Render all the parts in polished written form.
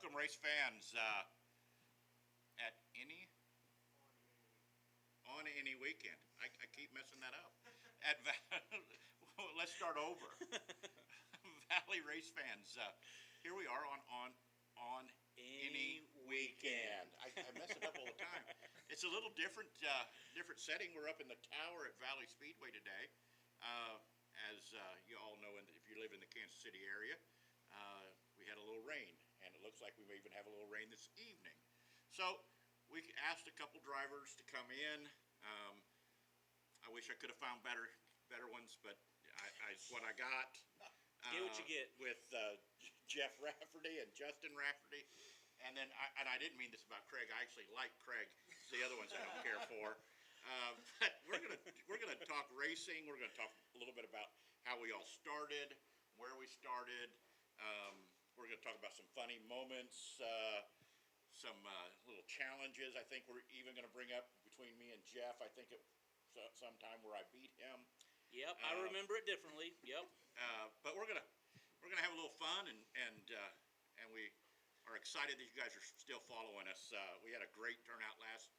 Welcome, race fans, at on any weekend. I keep messing that up. At let's start over. Valley race fans, here we are on any weekend. I mess it up all the time. It's a little different setting. We're up in the tower at Valley Speedway today. As you all know, if you live in the Kansas City area, we had a little rain, and it looks like we may even have a little rain this evening. So we asked a couple drivers to come in. I wish I could have found better ones, but it's what I got. Get what you get. With Jeff Rafferty and Justin Rafferty. And then, I didn't mean this about Craig. I actually like Craig. The other ones I don't care for. But we're gonna talk racing. We're gonna talk a little bit about how we all started, where we started. We're gonna talk about some funny moments, some little challenges. I think we're even gonna bring up between me and Jeff. I think it sometime where I beat him. Yep, I remember it differently. Yep. But we're gonna have a little fun, and we are excited that you guys are still following us. We had a great turnout last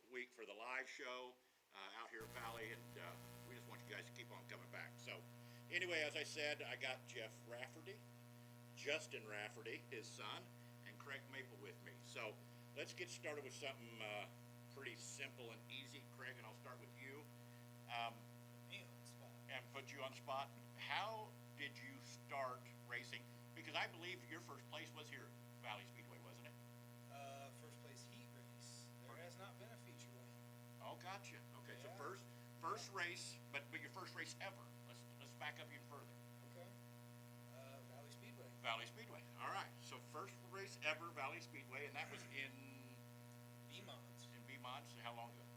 week for the live show out here at Valley, and we just want you guys to keep on coming back. So anyway, as I said, I got Jeff Rafferty, Justin Rafferty, his son, and Craig Maple with me. So let's get started with something pretty simple and easy. Craig, and I'll start with you. And put you on the spot. How did you start racing? Because I believe your first place was here at Valley Speedway, wasn't it? First place heat race. There has not been a feature weight. Oh, gotcha. Okay, Yeah. so first race, but your first race ever. Let's back up even further. Okay. Valley Speedway. Valley Speedway. All right. So first race ever, Valley Speedway, and that was in B-Mods. B-Mods. How long ago?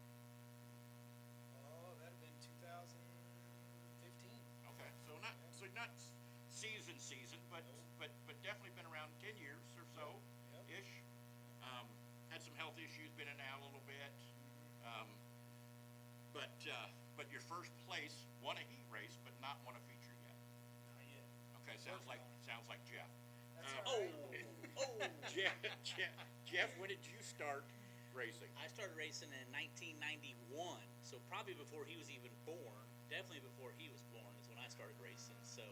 Oh, that'd have been 2015. Okay, so not season, but Nope. but definitely been around 10 years or so Yep. ish. Had some health issues, been in and out a little bit. But your first place won a heat race, but not won a feature yet. Not yet. Okay, sounds like Jeff. That's Um, all right. Jeff, when did you start racing? I started racing in 1991, so probably before he was even born. Definitely before he was born is when I started racing. So,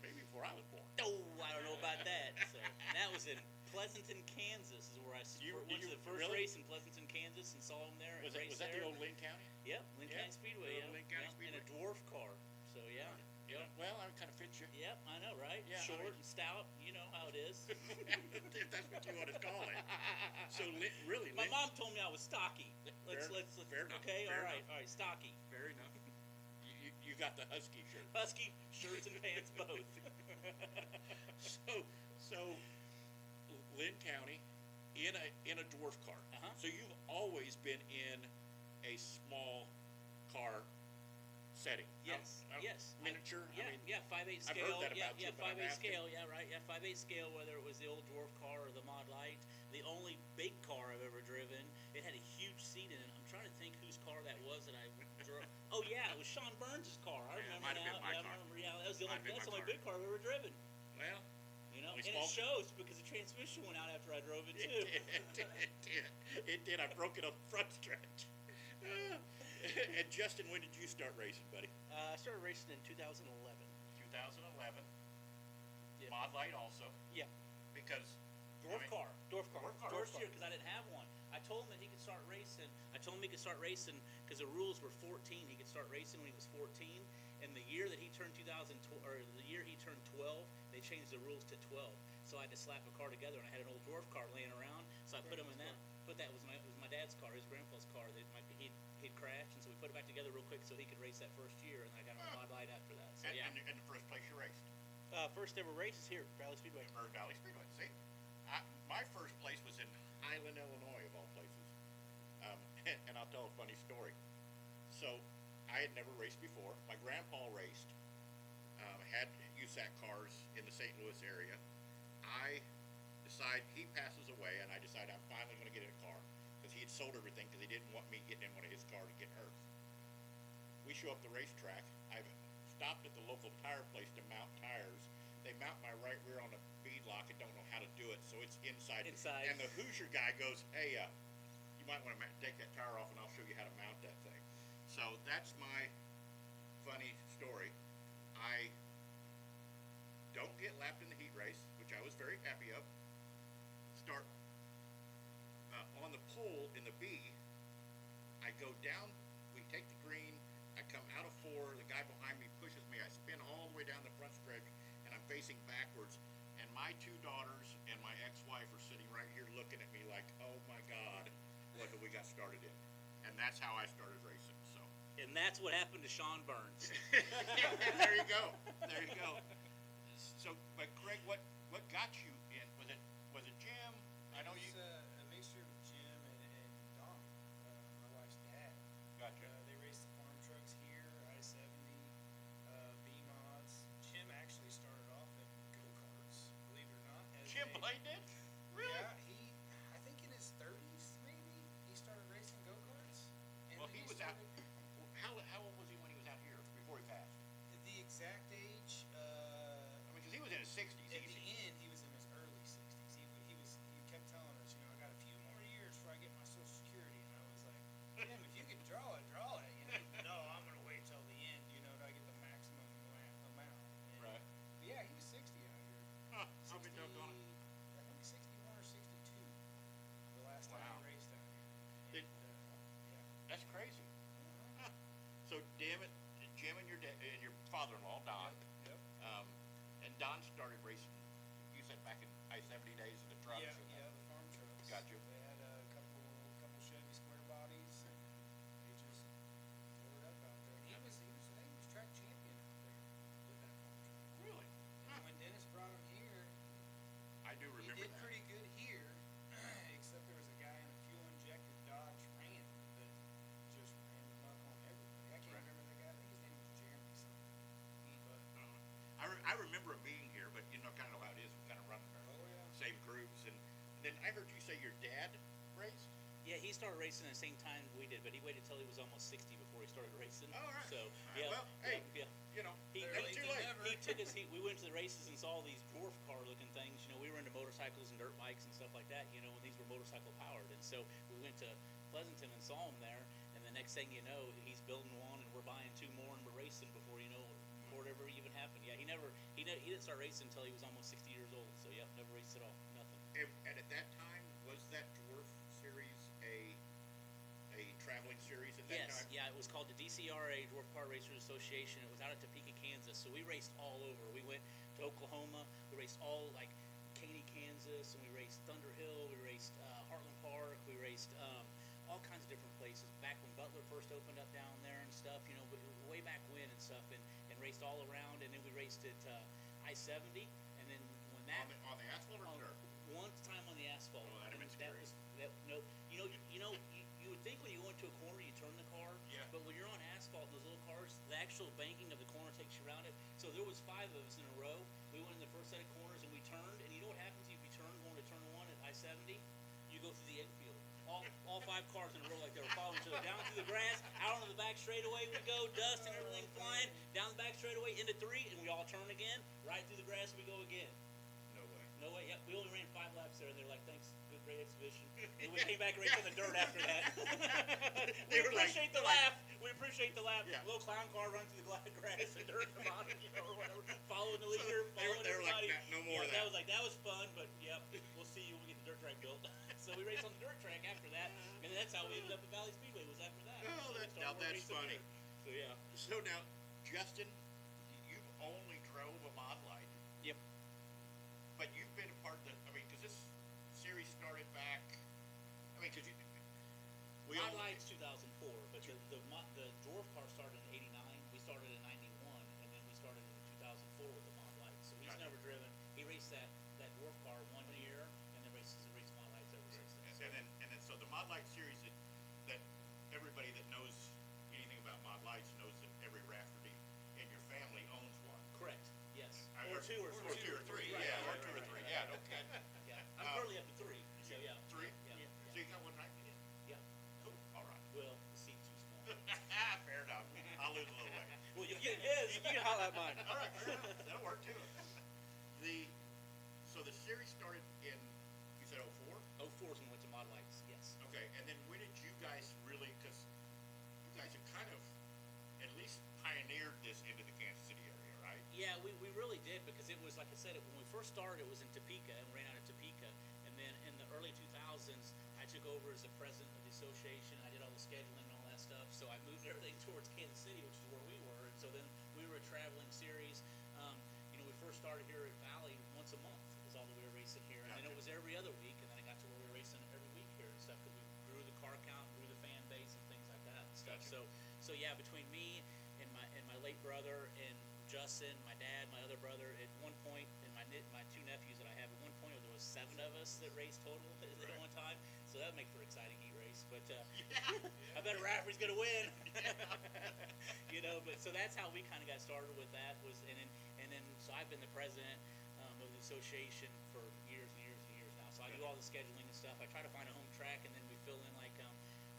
Maybe before I was born. oh, I don't know about that. So, and that was in Pleasanton, Kansas, is where I went to the first really? race in Pleasanton, Kansas, and saw him there. Was and that the there. old Lynn County? Yep, Lynn Yeah, County Speedway. the Yeah, old Lynn County yeah, Speedway. in a dwarf car. So yeah. Yep. Well, I kind of fit you. Yep, I know, right? Yeah, Short I mean- and stout, you know how it is. If that's what you want to call it. So really, My mom told me I was stocky. Let's fair enough, okay, fair all right, enough. all right, stocky. Fair enough. You got the husky shirt. Husky shirts and pants both. So Lynn County in a dwarf car. Uh-huh. So you've always been in a small car setting. Yes, yes. Miniature. Yeah, I mean, 5/8 I've scale. heard that about yeah, you, but I'm 5/8 asking. scale. Yeah, right. Yeah, 5/8 scale. Whether it was the old dwarf car or the Mod Light, the only big car I've ever driven. It had a huge seat in it. I'm trying to think whose car that was that I drove. Oh yeah, it was Shawn Burns' car. I Yeah, it remember might have now. been my Yeah, car. I remember. Yeah, that was Might have been that's the my only car. big car I've ever driven. Well, You know, Only and small- it shows because the transmission went out after I drove it too. it did. I broke it on the front stretch. And Justin, when did you start racing, buddy? I started racing in 2011. 2011. Yeah. Mod Light also, Yeah. because Dwarf car. Dwarf car. Year, because I didn't have one. I told him that he could start racing. I told him he could start racing because the rules were 14. He could start racing when he was 14. And the year that he turned 2012, or the year he turned 12, they changed the rules to 12. So I had to slap a car together, and I had an old dwarf car laying around. So I put him in that. But that was my dad's car, his grandpa's car. He'd crashed, and so we put it back together real quick so he could race that first year. And I got him a Mod Light after that. So yeah. and the first place you raced. First ever race is here, Valley Speedway. Or Valley Speedway. See, my first place was in Highland, Illinois, of all places. And I'll tell a funny story. So I had never raced before. My grandpa raced. Had USAC cars in the St. Louis area. He passes away, and I decide I'm finally going to get in a car because he had sold everything because he didn't want me getting in one of his cars to get hurt. We show up the racetrack. I've stopped at the local tire place to mount tires. They mount my right rear on a bead lock and don't know how to do it, so it's inside. Inside. And the Hoosier guy goes, hey, you might want to take that tire off and I'll show you how to mount that thing. So that's my funny story. I don't get lapped in the heat race, which I was very happy of. Start on the pole in the B. I go down, we take the green, I come out of 4, the guy behind me pushes me, I spin all the way down the front stretch, and I'm facing backwards, and my 2 daughters and my ex-wife are sitting right here looking at me like, oh my God, what have we got started in? And that's how I started racing, so. And that's what happened to Shawn Burns. There you go, there you go. So, but Craig, what got you in? Was it Jim? I know you. It's a mixture of Jim and Don, my wife's dad. Gotcha. They raced the farm trucks here, I-70, B-mods. Jim actually started off in go-karts, believe it or not. Jim Blade did? Really? Yeah, I think in his 30s, maybe, he started racing go-karts. And Well, then he was out. started- How old was he when he was out here before he passed? The exact age, I mean, because he was in his 60s. at the easy. end, he was in his early 60s. He kept telling us, I got a few more years before I get my Social Security. And I was like, Jim, if you can draw it, draw it. No, I'm going to wait till the end, till I get the maximum amount. And, Right. But yeah, he was 60 out here. Huh, I'll be doggone it. I think 61 or 62 the last time Wow. he raced out here. Did- Yeah. That's crazy. Huh. So, damn it, Jim and your father-in-law, Don, Yep. and Don started racing, you said back in I-70 days in the trucks. Yeah, and yeah, the farm trucks. Gotcha. They had a couple Chevy square bodies, and they just tore it up out there. I think he was track champion out there with that farm truck. Really? And when Dennis brought him here, I do he remember did that. pretty good here, except there was a guy in a fuel-injected Dodge Ram that just ran the muck on everybody. I can't Right. remember the guy. I think his name was Jeremy something. But, I remember him being here, but you know, kind of how it is, we kind of running our oh yeah. same groups. And then I heard you say your dad raced? Yeah, he started racing at the same time we did, but he waited till he was almost 60 before he started racing. Oh, all right. So, All right, yeah. well, hey, yeah. you know, He- never Better too late late. than never. He took us. We went to the races and saw these dwarf car looking things. We were into motorcycles and dirt bikes and stuff like that. And these were motorcycle powered. And so we went to Pleasanton and saw him there. And the next thing you know, he's building one, and we're buying 2 more, and we're racing before it ever even happened. Yeah, he didn't start racing until he was almost 60 years old. So yeah, never raced at all. Nothing. And at that time, was that dwarf series a traveling series at that Yes, time? yeah, it was called the DCRA, Dwarf Car Racers Association. It was out at Topeka, Kansas. So we raced all over. We went to Oklahoma. We raced all like Caney, Kansas, and we raced Thunder Hill. We raced Heartland Park. We raced all kinds of different places. Back when Butler first opened up down there and stuff, but way back when and stuff, and raced all around. And then we raced at I-70, and then when that On the asphalt or dirt? one time on the asphalt. Oh, that'd have been That scary. was no. You would think when you go into a corner, you turn the car. Yeah. But when you're on asphalt, those little cars, the actual banking of the corner takes you around it. So there was 5 of us in a row. We went in the first set of corners and we turned. And you know what happens if you turn going to turn 1 at I-70? You go through the infield. All 5 cars in a row like they were following each other down through the grass, out onto the back straightaway we go, dust and everything flying, down the back straightaway into 3, and we all turn again. Right through the grass we go again. No way. No way. Yeah, we only ran 5 laps there, and they're like, "Thanks, good, great exhibition." And we came back and raced on the dirt after that. They we were like- appreciate the they're like- laugh. We appreciate the laugh. Yeah. Little clown car running through the grass and dirt at the bottom, or whatever. Following the leader, following they were like, everybody. "No more of Yeah, that." that was fun, but yep, we'll see you when we get the dirt track built. So we raced on the dirt track after that, and that's how we ended up at Valley Speedway. Was after that. Oh, So we that's- started now that's racing funny. there. So yeah. So now, Justin, you've only drove a Mod Light, Yep. but you've been a part of the, because this series started back, because we Mod all, Light's 2004, but the dwarf car started in '89. We started in '91, and then we started in 2004 with the Mod Light. So he's Gotcha. never driven. He raced that dwarf car 1 year, and then raced Mod Lights ever since then. and then so the Mod Light series that everybody that knows anything about Mod Lights knows that every Rafferty in your family owns one. Correct. Yes. I- Or 2 or 3. Or 2 or 3, Right, yeah, right, or right, 2 or right, 3, right, yeah, right. okay. Yeah. I'm currently up to 3. So yeah. 3? Yeah. So you got one right? Yeah. Cool, all right. Well, the seat's too small. Fair enough. I'll lose a little weight. Well, you get his. You can holler at mine. All right, fair enough. That'll work too. So the was like I said, when we first started, it was in Topeka, and we ran out of Topeka. And then in the early 2000s, I took over as the president of the association. I did all the scheduling and all that stuff. So I moved everything towards Kansas City, which is where we were. And so then we were a traveling series. We first started here at Valley once a month is all that we were racing here. And then it was every other week, and then it got to where we were racing every week here and stuff because we grew the car count, grew the fan base, and things like that and stuff. So yeah, between me and my late brother and Justin, my dad, my other brother, at one point, and my two nephews that I have, at one point there was 7 of us that raced total at one time. So that would make for an exciting heat race. But I bet Rafferty's gonna win. But so that's how we kind of got started with that. So I've been the president of the association for years and years and years now. So I do all the scheduling and stuff. I try to find a home track, and then we fill in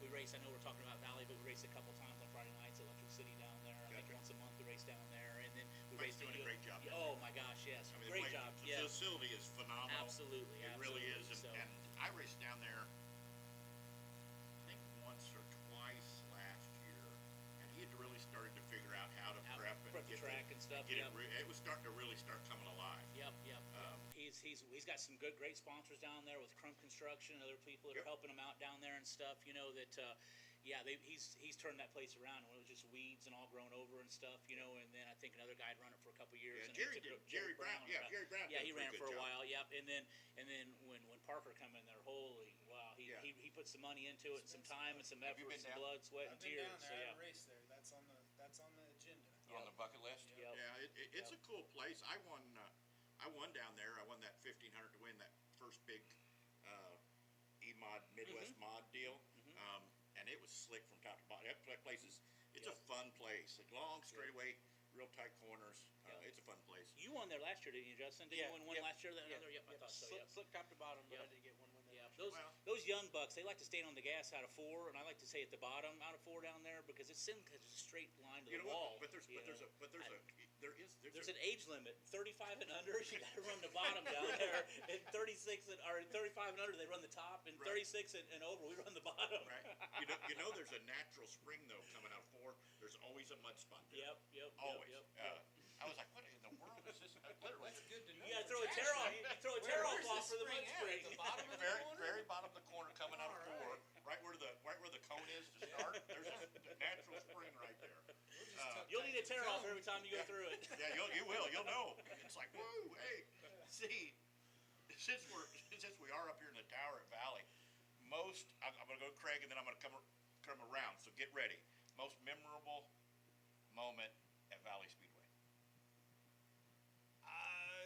we race. I know we're talking about Valley, but we race a couple times on Friday nights at Electric City down there. I think once a month we race down there, and then we race. Doing a great job. Oh my gosh, yes, great job. The facility is phenomenal. Absolutely, it really is. And I raced down there, I think once or twice last year, and he had really started to figure out how to prep and the track and stuff. It was starting to really start coming alive. Yep. He's got some great sponsors down there with Crump Construction and other people that are helping him out down there and stuff. He's turned that place around when it was just weeds and all grown over and stuff. And then I think another guy had run it for a couple years. Yeah, Jerry Brown. Jerry Brown. Yeah, he ran it for a while. Yep. And then when Parker come in there, holy wow, he put some money into it, and some time and some effort, some blood, sweat, and tears. I've been down there. I haven't raced there. That's on the agenda. On the bucket list. Yep. Yeah, it's a cool place. I won down there. I won that 1,500 to win that first big E-Mod Midwest Mod deal. And it was slick from top to bottom. That place it's a fun place. A long straightaway, real tight corners. It's a fun place. You won there last year, didn't you, Justin? Did you win one last year? Yep, I thought so. Slick top to bottom, but I did get one win there. Those young bucks, they like to stand on the gas out of 4, and I like to say at the bottom out of 4 down there because it's a straight line to the wall. But there's an age limit. 35 and under, you got to run the bottom down there. And 35 and under, they run the top, and 36 and over, we run the bottom. Right. There's a natural spring though coming out of 4. There's always a mud spot there. Yep. Always. I was like, what in the world is this? Literally. That's good to know. You gotta throw a tear off. You throw a tear off for the mud spring. At the bottom of the corner? Very bottom of the corner coming out of 4, right where the cone is to start. There's a natural spring right there. You'll need a tear off every time you go through it. Yeah, you will. You'll know. It's like, whoa, hey. See, since we are up here in the tower at Valley, I'm gonna go to Craig and then I'm gonna come around. So get ready. Most memorable moment at Valley Speedway.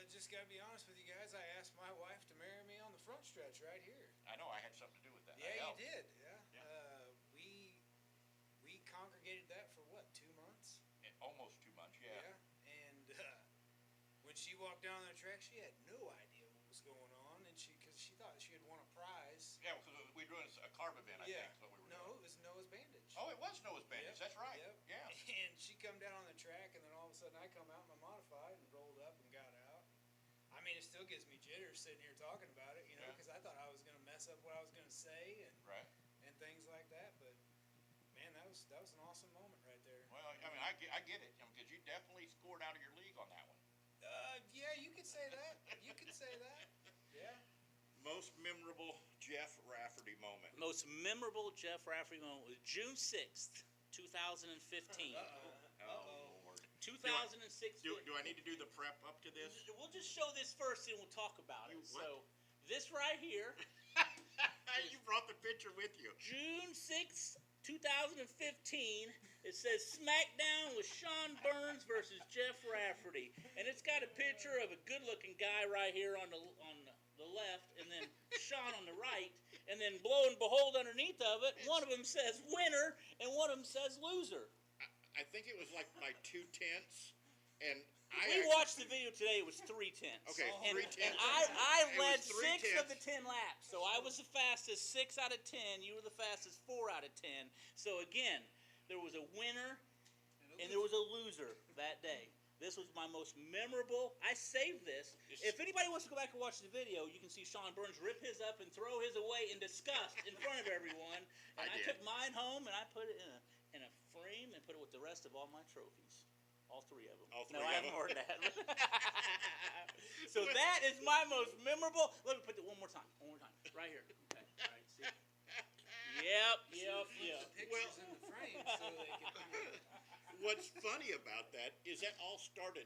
Just gotta be honest with you guys. I asked my wife to marry me on the front stretch right here. I know I had something to do with that. Yeah, you did. Yeah. We congregated that for what, 2 months? Almost 2 months. Yeah. And when she walked down the track, she had no idea what was going on, and because she thought she had won a prize. Yeah, because we were doing a carb event. I think is what we were doing. No, it was Noah's Bandage. Oh, it was Noah's Bandage. That's right. Yep. Yeah. And she come down on the track, and then all of a sudden I come out in my modified and rolled up and got out. I mean, it still gives me jitters sitting here talking about it, because I thought I was going to mess up what I was going to say and things like that. But man, that was an awesome moment right there. Well, I mean, I get it because you definitely scored out of your league on that one. Yeah, you could say that. You could say that. Yeah. Most memorable Jeff Rafferty moment. Most memorable Jeff Rafferty moment was June 6th, 2015. Lord. 2006. Do I need to do the prep up to this? We'll just show this first and we'll talk about it. What? So, this right here. You brought the picture with you. June 6th, 2015. It says SmackDown with Shawn Burns versus Jeff Rafferty. And it's got a picture of a good-looking guy right here on the left, and then Shawn on the right. And then, lo and behold, underneath of it, one of them says winner, and one of them says loser. I think it was like by 2 tenths, and we watched the video today. It was 3 tenths. Okay, and, 3 tenths. And I led 6 tenths. of the 10 laps, so I was the fastest 6 out of 10. You were the fastest 4 out of 10. So again, there was a winner and there was a loser that day. This was my most memorable. I saved this. If anybody wants to go back and watch the video, you can see Shawn Burns rip his up and throw his away in disgust in front of everyone. And I took mine home and I put it in a frame and put it with the rest of all my trophies. All three of them. All No, three I of have 'em. more than that. So that is my most memorable. Let me put it one more time. One more time. Right here. Okay. All right. See. Yep. Put the pictures in the frame so they can. What's funny about that is that all started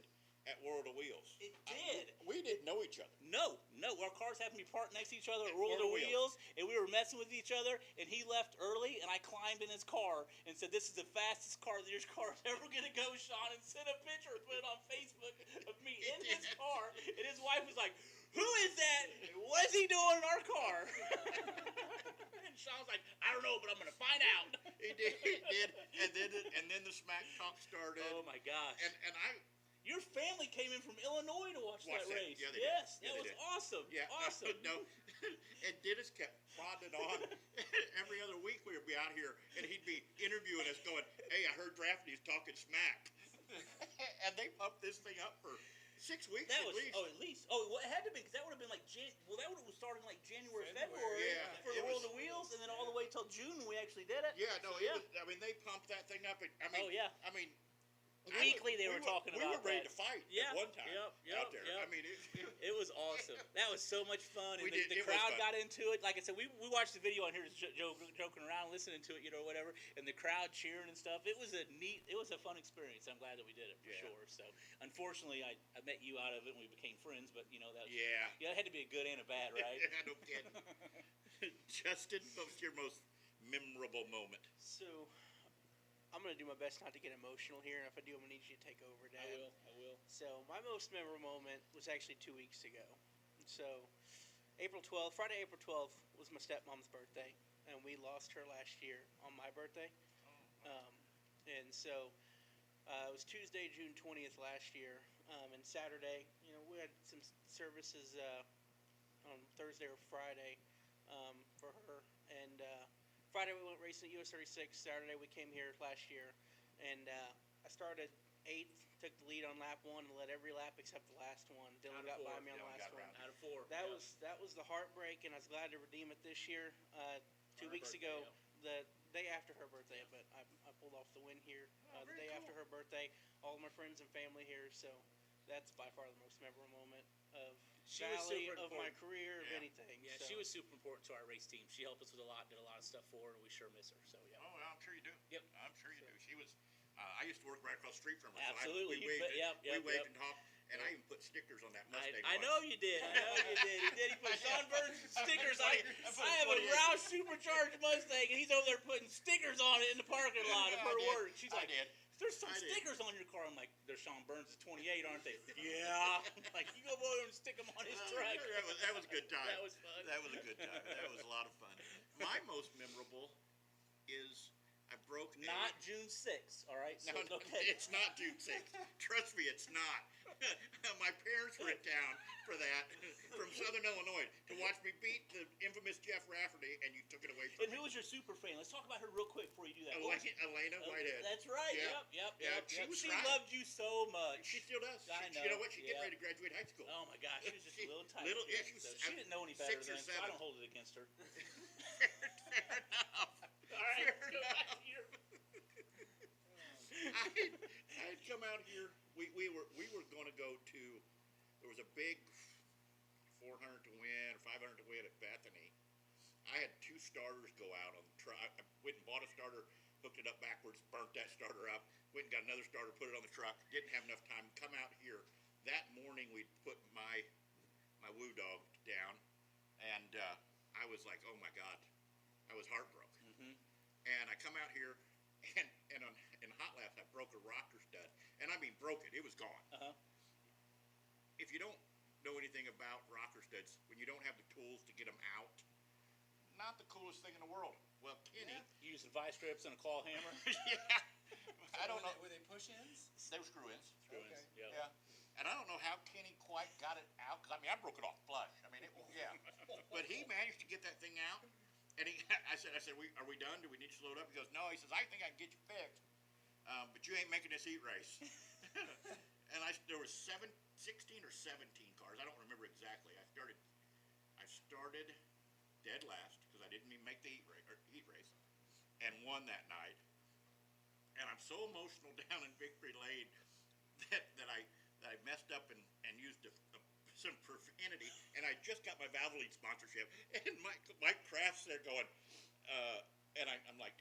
at World of Wheels. It did. We didn't know each other. No. Our cars happened to be parked next to each other at At World of World of Wheels, and we were messing with each other, and he left early, and I climbed in his car and said, "This is the fastest car that your car's ever going to go, Shawn," and sent a picture and put it on Facebook of me in his car, and his wife was like, "Who is that? What is he doing in our car?" And Shawn's like, "I don't know, but I'm going to find out." He did, and then the smack talk started. Oh, my gosh. And I Your family came in from Illinois to watch that race. Yeah, they yes, did. Yeah, that they was did. awesome. Yeah, Awesome. No, and Dennis kept prodding on. Every other week we would be out here, and he'd be interviewing us, going, "Hey, I heard Raffurtys talking smack," and they pumped this thing up for 6 weeks That at was least. at least. Oh, well, it had to be because that would have been like that would have started like January, February Yeah, for the it World was- of Wheels, and then all the way till June when we actually did it. Yeah, no, So, it was. I mean, they pumped that thing up. And, I mean, Oh, yeah. I mean, Weekly they were talking we about were ready that. to fight Yep, at one time yep, out there. yep. I mean, It was awesome. That was so much fun, and We did- the it was crowd fun. got into it. Like I said, we watched the video on here, just joking around, listening to it, whatever, and the crowd cheering and stuff. It was a fun experience. I'm glad that we did it for Yeah. sure. So, unfortunately, I met you out of it, and we became friends. But that was, yeah. it had to be a good and a bad, right? No kidding. Justin, what was your most memorable moment? So, I'm going to do my best not to get emotional here, and if I do, I'm going to need you to take over, Dad. I will. So, my most memorable moment was actually 2 weeks ago. So, Friday, April 12th was my stepmom's birthday, and we lost her last year on my birthday. And so, it was Tuesday, June 20th last year, and Saturday, we had some services on Thursday or Friday for her, and Friday we went racing at US 36. Saturday we came here last year, and I started 8th, took the lead on lap 1, and led every lap except the last one. Dylan got by me on the last one. Out of 4. That was the heartbreak, and I was glad to redeem it this year. 2 weeks birthday, ago, the day after her birthday, but I pulled off the win here. The day after her birthday, all of my friends and family here, so that's by far the most memorable moment of She was Valley, super of my important. career, of Yeah. anything. Yeah, so. she was super important to our race team. She helped us with a lot, did a lot of stuff for her, and we sure miss her. So yeah. Oh, I'm sure you do. Yep. I'm sure you do. She was. I used to work right across the street from her. Absolutely. So we waved, Yep, we waved yep. and hopped, and I even put stickers on that Mustang. I know you did. I know you did. He did. He put Shawn Burns stickers. I put have a 28. Roush supercharged Mustang, and he's over there putting stickers on it in the parking lot of Yeah, her I did. work. She's like, I did. "There's some I did. stickers on your car." I'm like, "They're Shawn Burns' 28, aren't they?" Yeah. I'm like, "You go over there and stick them on his truck." That was a good time. That was fun. That was a good time. That was a lot of fun. My most memorable is I broke a- Not June 6th, all right? So No, it's okay. it's not June 6th. Trust me, it's not. My parents were in town for that from Southern Illinois to watch me beat the infamous Jeff Rafferty, and you took it away from And me. who was your super fan? Let's talk about her real quick before you do that. What was- Elena Whitehead. That's right. Yeah. Yep. Yeah, she was She right. loved you so much. She still does. I You know know, what? She's getting yeah. ready to graduate high school. Oh my gosh, she was just a little tiny. Little- yeah, kid, she was, so she didn't know any better 6 or then. So I 7. don't hold it against her. Fair enough. All right, Fair go back enough. to your. I'd come out here. We were going to go to. There was a big 400 to win or 500 to win at Bethany. I had 2 starters go out on the truck. I went and bought a starter, hooked it up backwards, burnt that starter up. Went and got another starter, put it on the truck. Didn't have enough time. Come out here that morning. We put my woo dog down, and I was like, oh my god, I was heartbroken. Mm-hmm. And I come out here, and in hot laps, I broke a rocker stud. And I mean, broke it. It was gone. Uh-huh. If you don't know anything about rocker studs, when you don't have the tools to get them out, not the coolest thing in the world. Well, Kenny, You using vice grips and a claw hammer? yeah, I don't know. Were they push-ins? They were screw-ins. Screw-ins, Okay. yeah. Yeah. And I don't know how Kenny quite got it out, because I mean, I broke it off flush. I mean, yeah. But he managed to get that thing out. And I said, are we done? Do we need to slow it up? He goes, no. He says, I think I can get you fixed, but you ain't making this heat race. And there was 16 or 17 cars. I don't remember exactly. I started dead last because I didn't even make the heat race, and won that night. And I'm so emotional down in Victory Lane. that I messed up and used some profanity, and I just got my Valley sponsorship, and Mike Kraft's there going, and I'm like,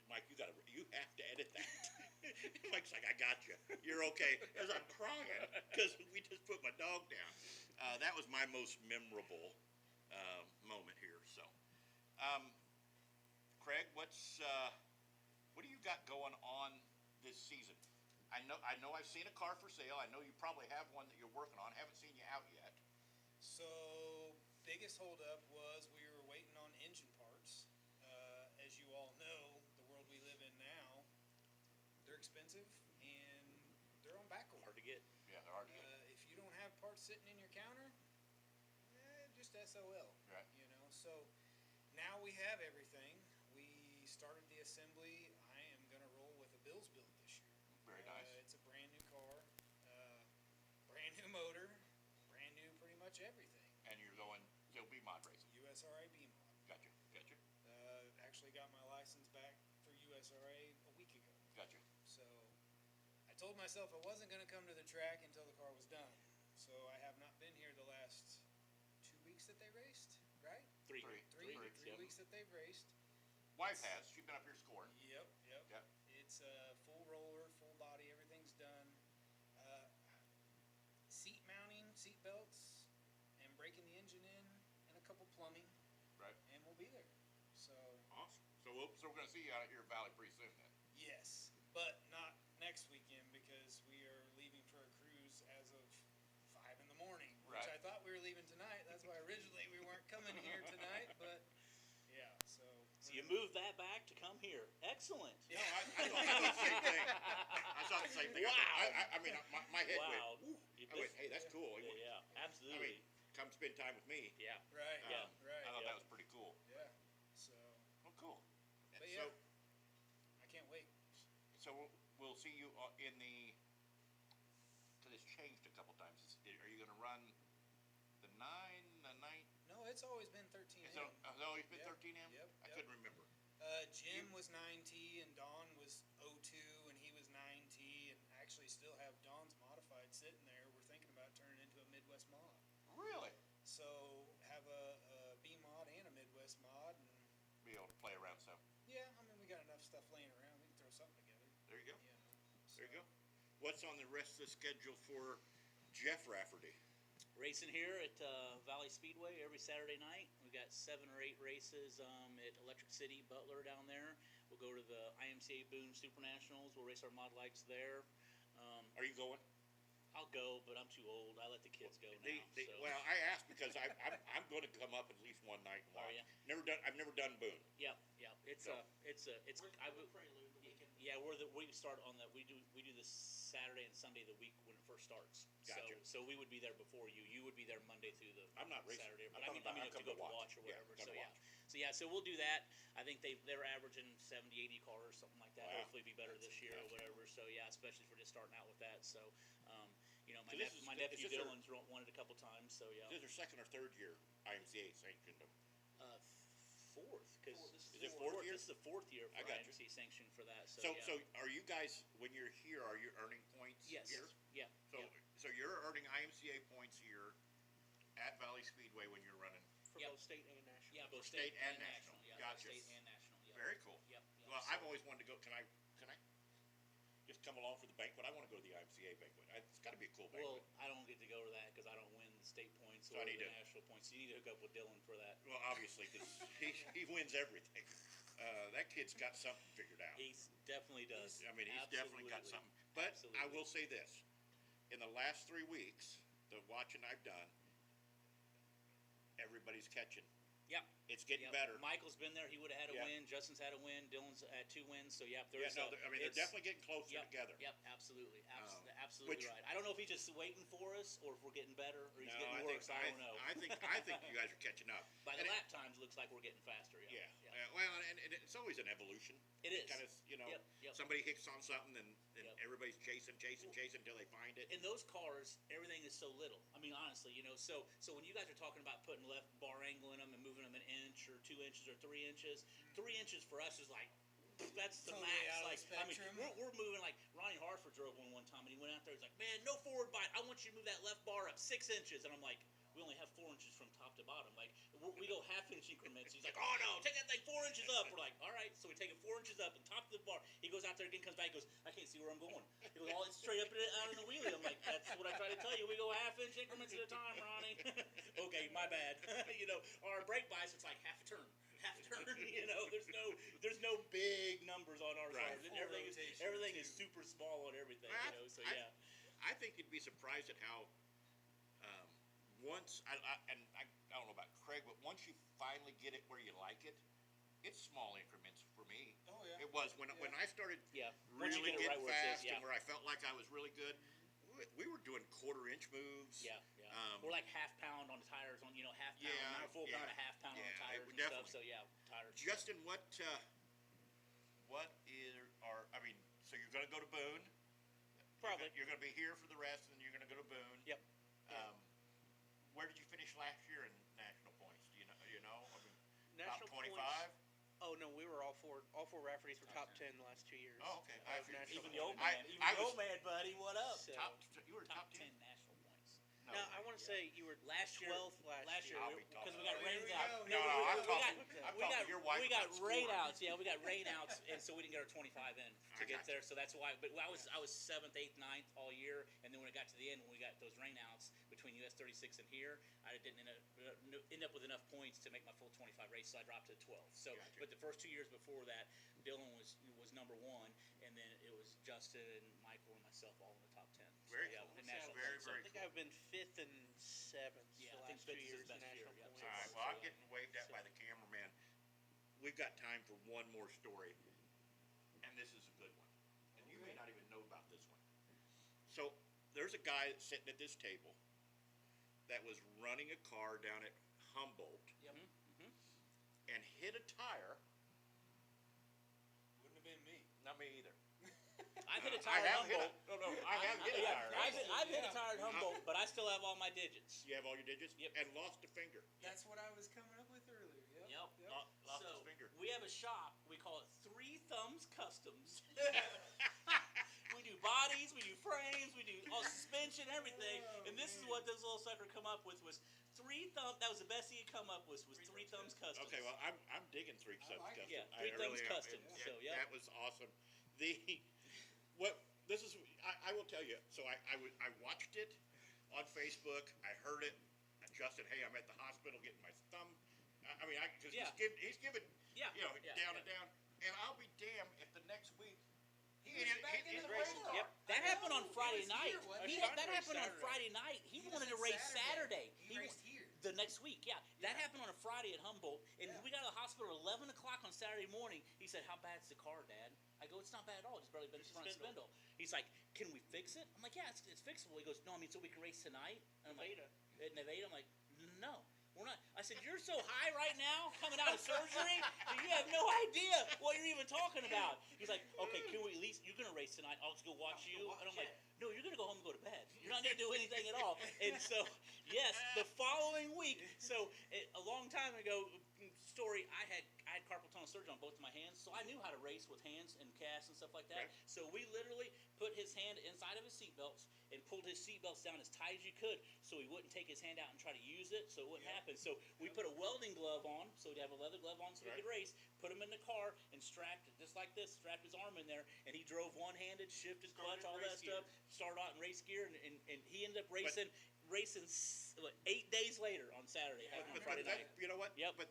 Mike, you have to edit that. Mike's like, I got you. You're okay. As I'm crying because we just put my dog down. That was my most memorable moment here. So, Craig, what do you got going on this season? I know I've seen a car for sale. I know you probably have one that you're working on. Haven't seen you out yet. So, biggest holdup was we were waiting on engine parts. As you all know, the world we live in now, they're expensive and they're on back order. Hard to get. Yeah, they're hard to get. If you don't have parts sitting in your counter, just SOL. Right. You know, so now we have everything. We started the assembly. I am going to roll with a Bills build this year. Very nice. It's a brand new car, brand new motor, brand new pretty much everything. And you're going, you'll be mod racing. USRA B mod. Gotcha. Actually got my license back for USRA a week ago. Gotcha. So I told myself I wasn't going to come to the track until the car was done. So I have not been here the last 2 weeks that they raced, right? Three Three weeks, yep. weeks that they've raced. Wife has. She's been up here scoring. Yep. Yep. It's full roller, full body, everything's done. Seat mounting, seat belts, and breaking the engine in, and a couple plumbing, Right. and we'll be there. So Awesome. So we're going to see you out here at Valley pretty soon then. yes, but not next weekend because we are leaving for a cruise as of 5 in the morning, which Right. I thought we were leaving tonight. That's why originally we weren't coming here tonight, but yeah. So So you moved that back to come here. Excellent. No, I thought the same thing. I thought the same thing. Wow. I mean, my head Wow. went, You I went, missed- hey, that's cool. Yeah, I absolutely. mean, come spend time with me. Yeah. right, Yeah. right, I thought Yeah. that was pretty cool. yeah. So Well, cool. But So, yeah. I can't wait. so we'll see you in the, because it's changed a couple times. Are you going to run the 9, the 9? No, it's always been 13. Has it always been Yep, 13M? yep, I yep. couldn't remember. Jim was 9T and Don was 02 and he was 9T and actually still have Don's modified sitting there. We're thinking about turning it into a Midwest mod. Really? So have a B mod and a Midwest mod and Be able to play around some. yeah, I mean we got enough stuff laying around. We can throw something together. There you go. You know. There you go. What's on the rest of the schedule for Jeff Rafferty? Racing here at Valley Speedway every Saturday night. We've got 7 or 8 races at Electric City, Butler down there. We'll go to the IMCA Boone Super Nationals. We'll race our mod lights there. Are you going? I'll go, but I'm too old. I let the kids go now. So. Well, I asked because I'm going to come up at least one night and watch. Are ya? I've never done Boone. Yep. It's So- Yeah, we start on we do this Saturday and Sunday the week when it first starts. Gotcha. So we would be there before you. You would be there Monday through the I'm not racing. Saturday. I'm But talking I mean about- to I'm go coming to to watch or Yeah, whatever. I'm So gonna yeah. So we'll do that. I think they're averaging 70, 80 cars, something like that. Wow. Hopefully be better this year or Gotcha. whatever. So yeah, especially for just starting out with that. So So this is- my is nephew this their- Dylan's won it a couple times. So yeah. This is their second or third year IMCA sanctioned them. Fourth, because Is it fourth year? This is the 4th year for I got you. IMC sanction for that. So, So, yeah. so are you guys, when you're here, are you earning points Yes. here? Yeah. So, yeah. so you're earning IMCA points here at Valley Speedway when you're running. For Yep. both state and national. Yeah, both state state and and national. national. Yeah, Gotcha. state and national. Yep. Very cool. Yep. yep. Well, So- I've always wanted to go. Can I just come along for the banquet? I want to go to the IMCA banquet. It's got to be a cool banquet. Well, I don't get to go to that because I don't win the state points So or I the need to- national points. You need to hook up with Dylan for that. Well, obviously, because he wins everything. That kid's got something figured out. He definitely does. I mean, he's definitely got Absolutely. something. But I Absolutely. will say this: in the last 3 weeks, the watching I've done, everybody's catching. Yep. It's getting Yep. better. Michael's been there. He would have had a Yeah. win. Justin's had a win. Dylan's had 2 wins. So yeah, Yeah, there's. no, I mean, they're it's- definitely getting closer Yep, together. Yep, absolutely, which- absolutely right. I don't know if he's just waiting for us or if we're getting better or he's No, getting I worse. think I don't know. I think you guys are catching up. By the And lap times, looks like we're getting faster. Yeah. Yeah. Well, and it's always an evolution. It is. Kind of, Yep, yep. somebody hits on something and Yep. everybody's chasing until they find it. In those cars, everything is so little. I mean, honestly, so when you guys are talking about putting left bar angle in them and moving them an inch or 2 inches or 3 inches, 3 inches for us is like that's the Totally max. out of Like, the I mean, spectrum. we're moving. Like Ronnie Harford drove one time, and he went out there. He's like, "Man, no forward bite. I want you to move that left bar up 6 inches." And I'm like, "We only have 4 inches from top to bottom. Like, we go half-inch increments." He's like, "Oh no, take that thing 4 inches up." We're like, "All right." So we take it 4 inches up and top of the bar. He goes out there again, comes back, he goes, "I can't see where I'm going." He goes, "All it's straight up and out in the wheelie." I'm like, "That's what I try to tell you. We go half-inch increments at a time, Ronnie." Okay, my bad. Our brake bites, it's like half a turn. There's no big numbers on our Right. cars. Full Everything is rotation, super small on everything. So I- yeah. I think you'd be surprised at how once I don't know about Craig, but once you finally get it where you like it, it's small increments for me. Oh, yeah. It was when I started Yeah. Once you really get it right getting where it is, fast yeah. and where I felt like I was really good. We were doing quarter-inch moves. Yeah. Or like half pound on the tires, on half pound, Yeah, not a full pound, yeah. a half pound on Yeah, the tires it and definitely- stuff. So yeah, tires. Justin, what so you're going to go to Boone? Probably. You're going to be here for the rest, and then you're going to go to Boone. Yep. Where did you finish last year in national points? Do you know? I mean, National top 25. points. Oh no, we were all four Raffurtys were top 10 the last 2 years. Oh, okay. Of national Even the old I- man, I was- buddy, what up? So- You were Top top 10 10. national points. No, Now I want to say you were Last year, 12th last year. I'll be because we talking. got Oh, here rains we out. go. No, I'm we talking. got- I'm we talking got to your wife we got about rain scoring. outs. Yeah, we got rain outs, and so we didn't get our 25 in to I get got there. So that's why. But I was 7th, 8th, 9th all year, and then when it got to the end, when we got those rain outs between US 36 and here, I didn't end up with enough points to make my full 25 race, so I dropped to 12. So, Gotcha. but the first 2 years before that, Dylan was number 1, and then it was Justin, Michael, and myself all in the top 10. So, Very yeah, cool. in national Very, points. very I think I've been 5th and 7th Yeah, the I think last 5th 2 is his years in best year, national yeah. points. All right. Well, I'm getting waved at by the cameraman. We've got time for one more story, and this is a good one. And you may not even know about this one. So there's a guy that's sitting at this table that was running a car down at Humboldt Yep. and hit a tire. Wouldn't have been me. Not me either. I've hit a I tire at have hit Humboldt. I have hit a tire. I've hit a tire at Humboldt, but I still have all my digits. You have all your digits? Yep. And lost a finger. That's what I was coming up with earlier. Yep. Lost So his finger. we have a shop. We call it Three Thumbs Customs. We do bodies, we do frames, we do all suspension, everything. Oh, And this is what this little sucker come up with was Three Thumbs. That was the best he could come up with was Three Thumbs Customs. Okay, well, I'm digging Three Thumbs like it. Custom. Yeah, I Three Thumbs really am. Custom. So, yeah. That was awesome. I will tell you. So I watched it on Facebook. I heard it. Justin, hey, I'm at the hospital getting my thumb. I mean, because Yeah. he's given, Yeah, yeah, down yeah. and down. And I'll be damned if the next week He was back into the racing. radar. Yep, that happened on Friday night. He That happened on Friday night. He wanted to race Saturday. He raced here. The next week, yeah. That happened on a Friday at Humboldt, and Yeah. we got to the hospital at 11 o'clock on Saturday morning. He said, "How bad's the car, Dad?" I go, "It's not bad at all. Just barely bent the front spindle." He's like, "Can we fix it?" I'm like, "Yeah, it's fixable." He goes, "No, I mean, so we can race tonight?" And I'm like, "At Nevada?" I'm like, "No. We're not." I said, "You're so high right now, coming out of surgery, that you have no idea what you're even talking about." He's like, "Okay, can we at least, you're going to race tonight, I'll just go watch you." And I'm like, "No, you're going to go home and go to bed. You're not going to do anything at all." And so, yes, the following week, so a long time ago, story, I had carpal tunnel surgery on both of my hands, so I knew how to race with hands and casts and stuff like that. Okay. So we literally put his hand inside of his seatbelts and pulled his seatbelts down as tight as you could so he wouldn't take his hand out and try to use it, so it wouldn't happen. So we put a welding glove on, so we'd have a leather glove on so we Right. could race, put him in the car and strapped it just like this, strapped his arm in there, and he drove one-handed, shifted clutch, Started all race that stuff, started out in race gear, and he ended up racing 8 days later on Saturday. But Friday that, night. you know what? Yep. But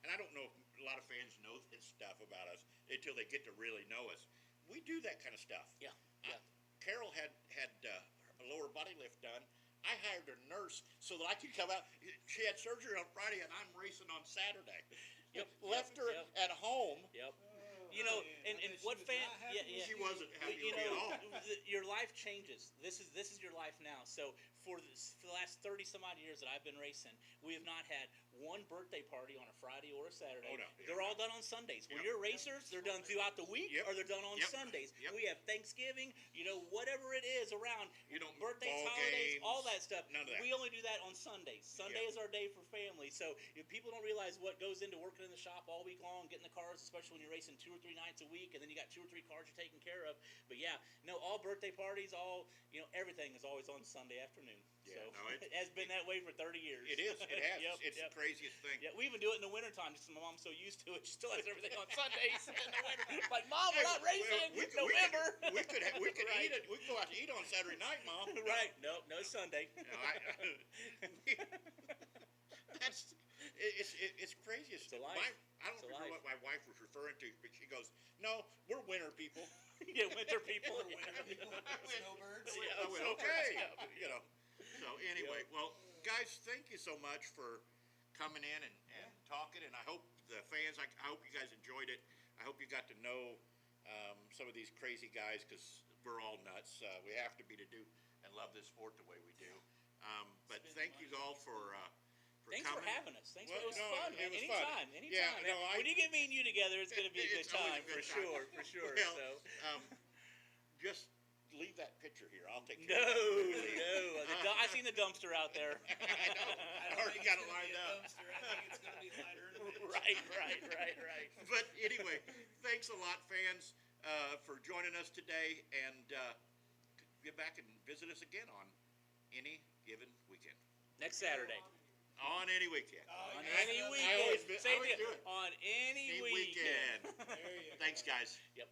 and I don't know if a lot of fans know this stuff about us until they get to really know us. We do that kind of stuff. Yeah, yeah. Carol had a lower body lift done. I hired a nurse so that I could come out. She had surgery on Friday, and I'm racing on Saturday. Yep, Left yep, her yep. at home. Yep. Oh, You know, man. and I bet what she was fan? not happy Yeah, yeah. She wasn't happy You with me know, at all. your life changes. This is your life now. So for the last 30 some odd years that I've been racing, we have not had one birthday party on a Friday or a Saturday. Oh, no. They're all done on Sundays. When Yep. you're racers, they're done throughout the week Yep. or they're done on Yep. Sundays. Yep. We have Thanksgiving, whatever it is around, You don't birthdays, ball holidays, games, all that stuff. none of that. We only do that on Sundays. Sunday Yep. is our day for family. So if people don't realize what goes into working in the shop all week long, getting the cars, especially when you're racing 2 or 3 nights a week, and then you got 2 or 3 cars you're taking care of. But yeah, no, all birthday parties, everything is always on Sunday afternoon. Yeah, So no, it has been that way for 30 years. It is. It has. Yep, It's yep. the craziest thing. Yeah, we even do it in the wintertime just 'cause my mom's so used to it. She still has everything on Sundays in the winter. Like, Mom, we're not racing. November. We could Right. eat it. We could go out to eat on Saturday night, Mom. Right. No Sunday. It's crazy. It's a life. I don't It's a remember life. what my wife was referring to, but she goes, "No, we're winter people." Yeah, winter people. Snowbirds. Yeah, I went, so okay, yeah. So anyway, well, guys, thank you so much for coming in and talking, and I hope the fans, I hope you guys enjoyed it. I hope you got to know some of these crazy guys, because we're all nuts. We have to be to do and love this sport the way we do. But thank you all for Thanks coming. for having us. Thanks Well, it was no, fun, it man. was Anytime, fun. anytime. Yeah, no, when you get me and you together, it's going to be a good It's always a time, good for time. sure, for sure. Well, So. Just leave that picture here. I'll take No, care of it. no. I seen the dumpster out there. I know. I already got it lined up. I think it's gonna be lighter in a minute. Right. But anyway, thanks a lot, fans, for joining us today, and get back and visit us again on any given weekend. Next Saturday. On any weekend. On yeah. any I weekend. always Say do it. it. On any Any weekend. weekend. Thanks, guys. Yep.